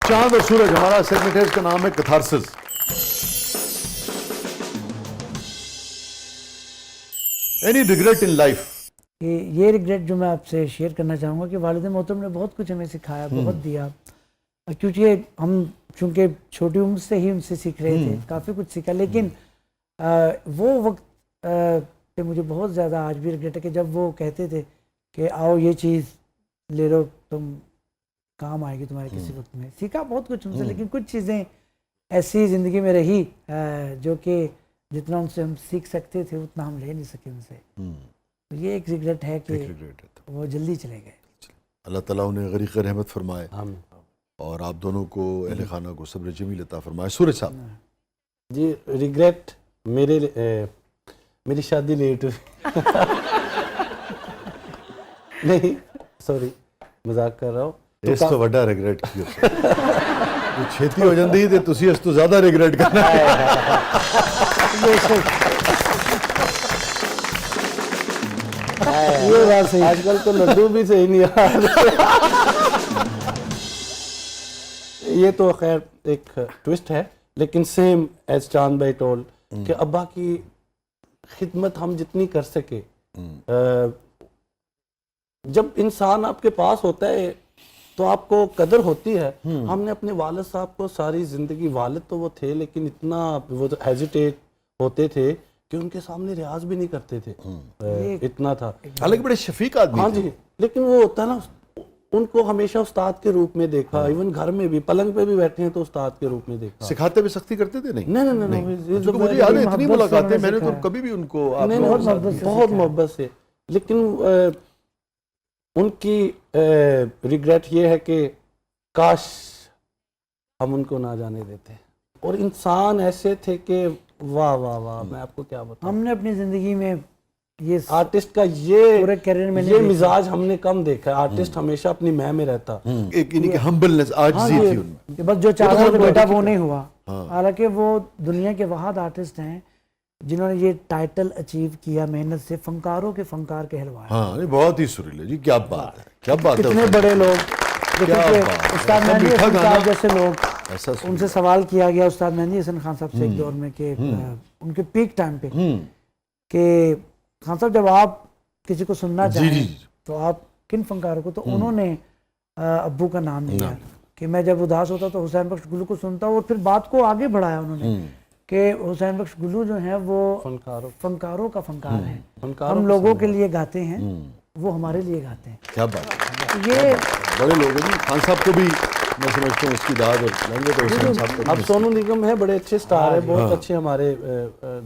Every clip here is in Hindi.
चांद और सूरज, हमारा सेगमेंट है, इसका नाम है catharsis. Any regret in life? ये रिग्रेट जो मैं आपसे शेयर करना चाहूँगा कि वालिद मोहतरम ने बहुत कुछ हमें सिखाया, बहुत दिया, क्योंकि हम चूँकि छोटी उम्र से ही उनसे सीख रहे थे, काफ़ी कुछ सीखा। लेकिन वो वक्त पे मुझे बहुत ज़्यादा आज भी रिग्रेट है कि जब वो कहते थे कि आओ ये चीज़ ले लो, तुम काम आएगी तुम्हारे किसी वक्त में। सीखा बहुत कुछ उनसे, लेकिन कुछ चीज़ें ऐसी ज़िंदगी में रही जो कि जितना उनसे हम सीख सकते थे उतना हम ले नहीं सके उनसे। तो ये एक रिग्रेट है कि वो जल्दी चले गए। अल्लाह ताला उन्हें गरीक़ रहमत फरमाए और आप दोनों को, अहले खाना को सब्र जमील अता फरमाए। सूरज साहब जी, रिग्रेट मेरी शादी लेट हुई। नहीं सॉरी, मजाक कर रहा हूँ। इस तो वड्डा रिग्रेट किया छेती हो जाती तो तुसी इस तो ज़्यादा रिग्रेट करना है। ये बात सही, आजकल तो लड्डू भी सही नहीं आ रहे। ये तो खैर एक ट्विस्ट है, लेकिन सेम एज चांद भाई टोल कि अब्बा की खिदमत हम जितनी कर सके, जब इंसान आपके पास होता है तो आपको कदर होती है। हमने अपने वालिद साहब को सारी जिंदगी, वालिद तो वो थे लेकिन इतना वो तो हेजिटेट होते थे कि उनके सामने रियाज भी नहीं करते थे, इतना था। हालांकि बड़े शफीक आदमी। हाँ जी, लेकिन वो होता है ना, उनको हमेशा उस्ताद के रूप में देखा। इवन घर में भी पलंग पे भी बैठे हैं तो उस्ताद के रूप में देखा। सिखाते भी सख्ती करते थे? नहीं नहीं, मुझे याद है इतनी मुलाकातें मैंने तो कभी भी उनको बहुत मोहब्बत से। लेकिन उनकी रिग्रेट ये है कि काश हम उनको ना जाने देते। और इंसान ऐसे थे कि वाह वाह वाह, मैं आपको क्या बताऊं। हमने अपनी जिंदगी में ये आर्टिस्ट का ये पूरे करियर में ये मिजाज हमने कम देखा है। आर्टिस्ट हमेशा अपनी मैं में रहता। एक इनकी हम्बलनेस, आजिज़ी थी उनमें कि बस जो चाहता था बेटा वो नहीं हुआ। हालांकि वो दुनिया के वहाद आर्टिस्ट हैं जिन्होंने ये टाइटल अचीव किया मेहनत से, फनकारों के फनकार कहलवाए। हाँ, ये बहुत ही सुरीले जी, क्या बात है, क्या बात है। कितने बड़े लोग, उस्ताद मेहंदी हसन साहब जैसे लोग, उनसे सवाल किया गया उस्ताद मेहंदी हसन खान साहब से एक दौर में कि उनके पीक टाइम पे कि खान साहब जब आप किसी को सुनना चाहें तो आप किन फनकारों को, तो उन्होंने अब्बू का नाम लिया कि मैं जब उदास होता तो हुसैन बख्श गुल्लू को सुनता हूँ। और फिर बात को आगे बढ़ाया उन्होंने कि हुसैन बख्श गुल्लू जो है वो फनकारों का फनकार है, हम लोगों के लिए गाते हैं, वो हमारे लिए गाते हैं। क्या बात है। ये बड़े लोग हैं जी। खान साहब को भी मैं समझता हूँ उसकी दाद और लहंगे तो हुसैन साहब को। अब सोनू निगम है, बड़े अच्छे स्टार है, बहुत अच्छे हमारे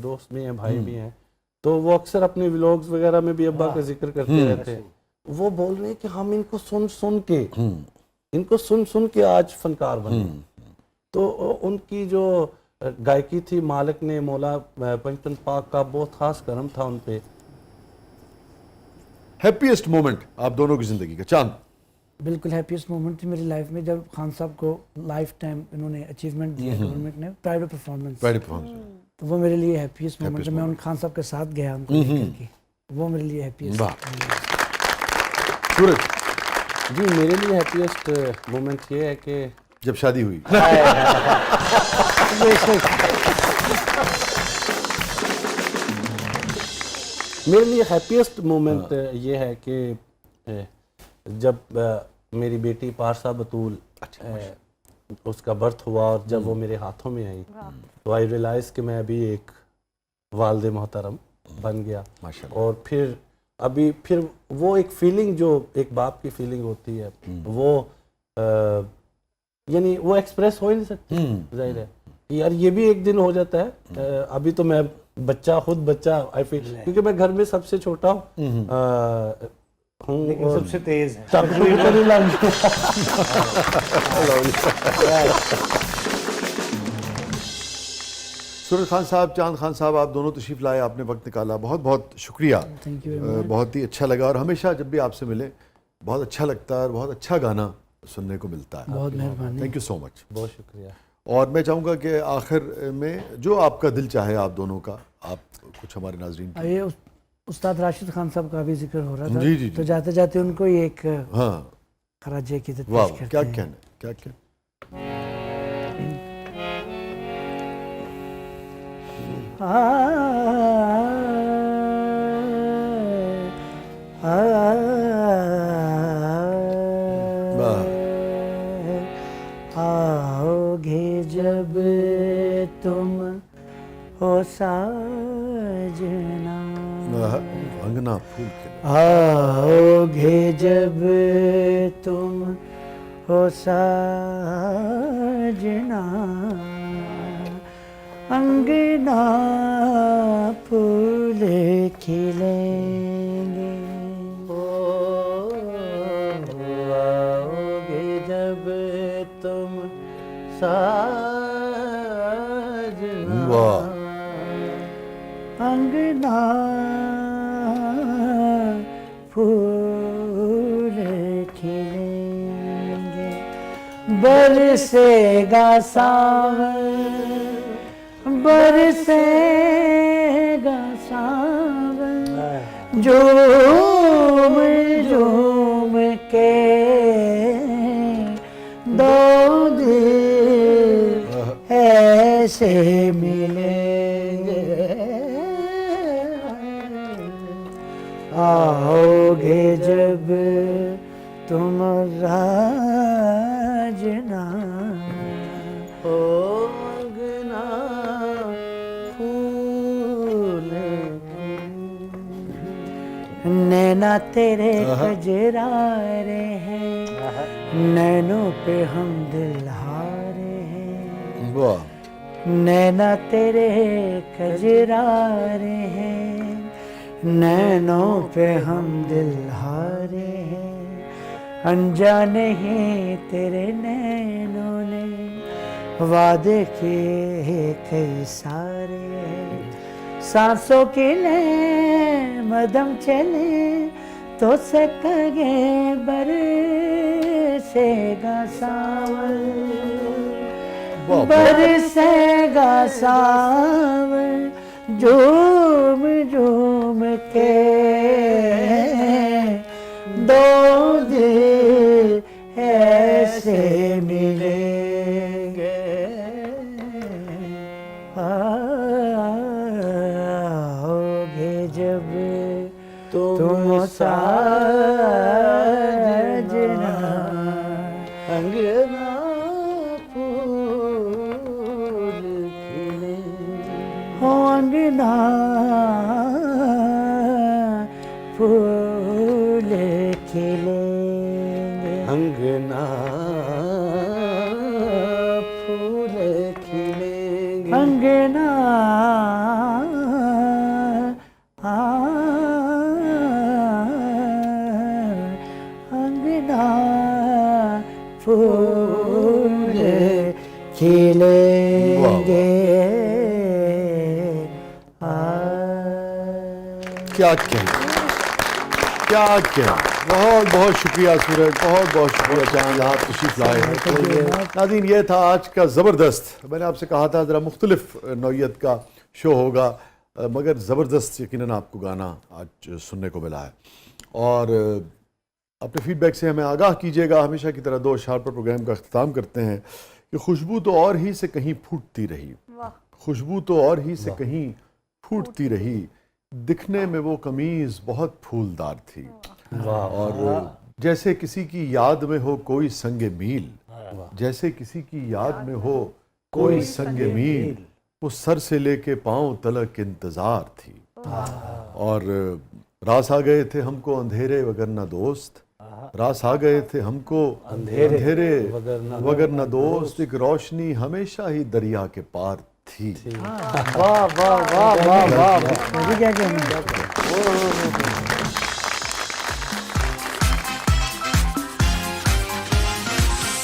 दोस्त भी हैं, भाई भी हैं। तो वो अक्सर अपने व्लॉग्स वगैरह में भी अब्बा का जिक्र करते रहते हैं। वो बोल रहे हैं कि हम इनको सुन के आज फनकार बने। तो उनकी जो गायकी थी, मालिक ने, मौला पंचतन पाक का बहुत खास करम था उन पे। हैप्पीएस्ट मोमेंट आप दोनों की जिंदगी का? चांद? बिल्कुल हैप्पीएस्ट मोमेंट थी मेरी लाइफ में जब खान साहब को लाइफ टाइम इन्होंने अचीवमेंट दिया गवर्नमेंट ने, प्राइवेट परफॉर्मेंस। तो वो मेरे लिए हैप्पीएस्ट मोमेंट है। मैं उन खान साहब के साथ गया उनको लेकर के, वो मेरे लिए हैप्पीएस्ट। सूरज जी, मेरे लिए हैप्पीएस्ट मोमेंट ये है कि जब शादी हुई। मेरे लिए हैप्पीएस्ट मोमेंट ये है कि जब मेरी बेटी पारसा बतूल, उसका बर्थ हुआ और जब वो मेरे हाथों में आई तो आई रियलाइज कि मैं अभी एक वालिद मोहतरम बन गया। और फिर वो एक फीलिंग जो एक बाप की फीलिंग होती है, वो यानी वो एक्सप्रेस हो ही नहीं सकती। जाहिर है कि यार ये भी एक दिन हो जाता है। अभी तो मैं खुद बच्चा आई फील, क्योंकि मैं घर में सबसे छोटा हूँ, लेकिन सबसे तेज है। सूरज खान साहब, चांद खान साहब, आप दोनों तशरीफ लाए, आपने वक्त निकाला, बहुत बहुत शुक्रिया। बहुत ही अच्छा लगा और हमेशा जब भी आपसे मिले बहुत अच्छा लगता है और बहुत अच्छा गाना सुनने को मिलता है। बहुत मेहरबानी, थैंक यू सो मच। बहुत शुक्रिया। और मैं चाहूँगा कि आखिर में जो आपका दिल चाहे आप दोनों का, आप कुछ हमारे नाजरीन ये उस्ताद राशिद खान साहब का भी जिक्र हो रहा था। जी, जी, तो जाते जाते उनको ही एक हाँ खराजे की वाह, क्या कहना। आओगे जब तुम हो साजना, अंगना फूल खिले। आओगे जब तुम हो साजना, अंगना फूल खिलेंगे। आओगे जब तुम साजना, वाह। अंगना फूल खिलेंगे। बरसेगा सावन, बरसेगा सावन, झूम झूम के दो दिल ऐसे मिलेंगे। आओगे जब तुम राजना, अंगना फूल। नैना तेरे कजरारे हैं, नैनों पे हम दिल हारे हैं। वाह। नैना तेरे कजरारे हैं, नैनों पे हम दिल हारे हैं। अनजाने ही तेरे नैनों ने वादे किए कई सारे हैं। सांसों के लिए मदम चले तो सकगे बरसेगा सावन, बरसेगा सावन, झूम झूम के दो दिल ऐसे मिलेंगे। आओगे जब तुम साजना, अंगना फूल खिले। हो अंगना फूल खिलेंगे। अंगना फूल खिलेंगे। अंगना अंगना फूल खिलेंगे। क्या कहें, क्या कहें। बहुत बहुत शुक्रिया सूरज, बहुत बहुत शुक्रिया चांद, आप तशरीफ लाए। नाज़रीन, ये था आज का ज़बरदस्त। मैंने आपसे कहा था ज़रा मुख्तलिफ नौइयत का शो होगा, मगर ज़बरदस्त यकीनन आपको गाना आज सुनने को मिला है। और अपने फीडबैक से हमें आगाह कीजिएगा। हमेशा की तरह 2 अशार पर प्रोग्राम का अख्ताम करते हैं कि खुशबू तो और ही से कहीं फूटती रही, खुशबू तो और ही से कहीं फूटती रही, दिखने में वो कमीज़ बहुत फूलदार थी। और जैसे किसी की याद में हो कोई संगे मील, जैसे किसी की याद में हो कोई संगे मील, वो सर से लेके पांव तलक इंतजार थी। और रास आ गए थे हमको अंधेरे वगरना दोस्त, रास आ गए थे हमको अंधेरे वगरना दोस्त, एक रोशनी हमेशा ही दरिया के पार थी। वाह वाह वाह वाह वाह, क्या कहना।